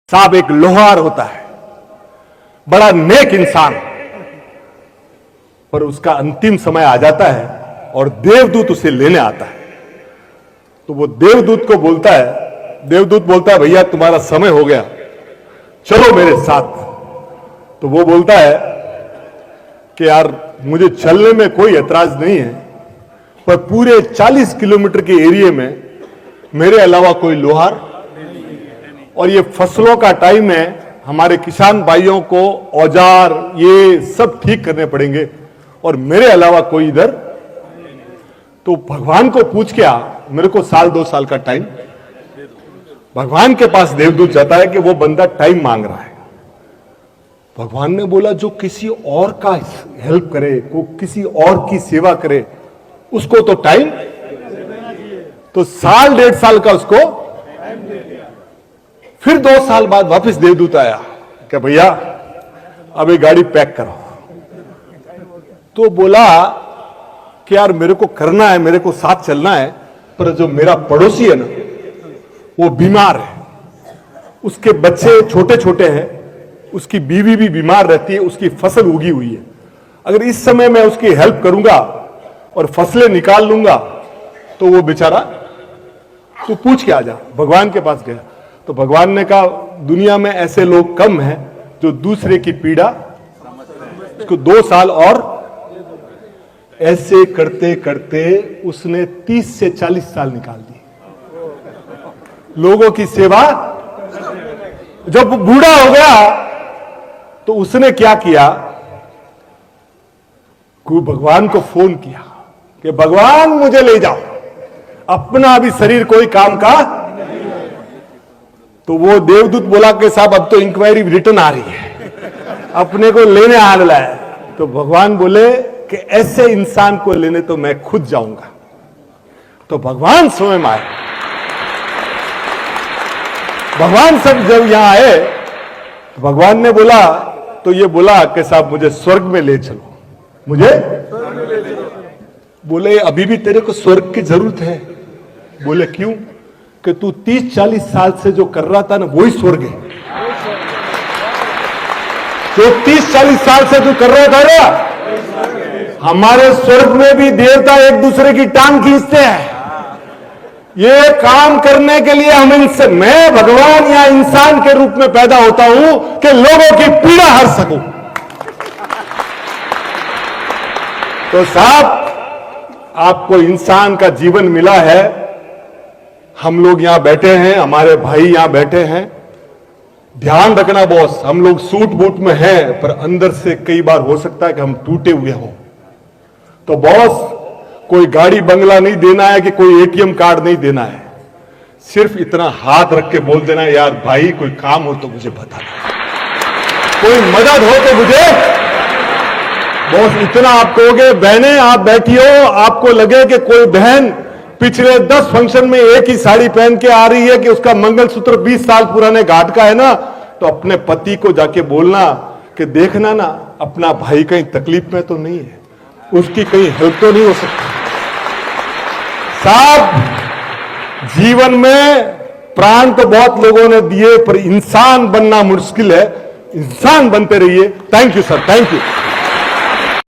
साहब एक लोहार होता है, बड़ा नेक इंसान, पर उसका अंतिम समय आ जाता है और देवदूत उसे लेने आता है। तो वो देवदूत को बोलता है, देवदूत बोलता है भैया तुम्हारा समय हो गया, चलो मेरे साथ। तो वो बोलता है कि यार मुझे चलने में कोई ऐतराज नहीं है, पर पूरे 40 किलोमीटर के एरिया में मेरे अलावा कोई लोहार, और ये फसलों का टाइम है, हमारे किसान भाइयों को औजार ये सब ठीक करने पड़ेंगे और मेरे अलावा कोई इधर। तो भगवान को पूछ के आ, मेरे को 1-2 साल का टाइम। भगवान के पास देवदूत जाता है कि वो बंदा टाइम मांग रहा है। भगवान ने बोला जो किसी और का हेल्प करे, को किसी और की सेवा करे, उसको तो टाइम। तो 1-1.5 साल का उसको। फिर 2 साल बाद वापस देवदूत आया कि भैया अब ये गाड़ी पैक करो। तो बोला कि यार मेरे को करना है, मेरे को साथ चलना है, पर जो मेरा पड़ोसी है ना वो बीमार है, उसके बच्चे छोटे छोटे हैं, उसकी बीवी भी बीमार रहती है, उसकी फसल उगी हुई है। अगर इस समय मैं उसकी हेल्प करूंगा और फसलें निकाल लूंगा तो वो बेचारा, तू पूछ के आ जा। भगवान के पास गया तो भगवान ने कहा दुनिया में ऐसे लोग कम हैं जो दूसरे की पीड़ा, उसको 2 साल। और ऐसे करते करते उसने 30 से 40 साल निकाल दिए लोगों की सेवा। जब बूढ़ा हो गया तो उसने क्या किया, भगवान को फोन किया कि भगवान मुझे ले जाओ, अपना अभी शरीर कोई काम का। तो वो देवदूत बोला कि साहब अब तो इंक्वायरी रिटर्न आ रही है, अपने को लेने आ रहा है। तो भगवान बोले कि ऐसे इंसान को लेने तो मैं खुद जाऊंगा। तो भगवान स्वयं आए। भगवान सब जब यहां आए तो भगवान ने बोला, तो ये बोला कि साहब मुझे स्वर्ग में ले चलो, मुझे। बोले अभी भी तेरे को स्वर्ग की जरूरत है। बोले क्यों? कि तू 30-40 साल से जो कर रहा था ना वही स्वर्ग है। जो 30-40 साल से तू कर रहा था ना, हमारे स्वर्ग में भी देवता एक दूसरे की टांग खींचते हैं। ये काम करने के लिए हम इनसे, मैं भगवान या इंसान के रूप में पैदा होता हूं कि लोगों की पीड़ा हर सकूं। तो साहब आपको इंसान का जीवन मिला है, हम लोग यहां बैठे हैं, हमारे भाई यहां बैठे हैं। ध्यान रखना बॉस, हम लोग सूट बूट में हैं, पर अंदर से कई बार हो सकता है कि हम टूटे हुए हों। तो बॉस कोई गाड़ी बंगला नहीं देना है कि कोई एटीएम कार्ड नहीं देना है, सिर्फ इतना हाथ रख के बोल देना है यार भाई कोई काम हो तो मुझे बता दो, कोई मदद हो तो मुझे। बॉस इतना आप कहोगे, बहनें आप बैठी हो, आपको लगे कि कोई बहन पिछले 10 फंक्शन में एक ही साड़ी पहन के आ रही है कि उसका मंगलसूत्र 20 साल पुराने घाट का है ना, तो अपने पति को जाके बोलना कि देखना ना अपना भाई कहीं तकलीफ में तो नहीं है, उसकी कहीं हेल्प तो नहीं हो सकती। साहब जीवन में प्राण तो बहुत लोगों ने दिए, पर इंसान बनना मुश्किल है। इंसान बनते रहिए। Thank you sir, thank you.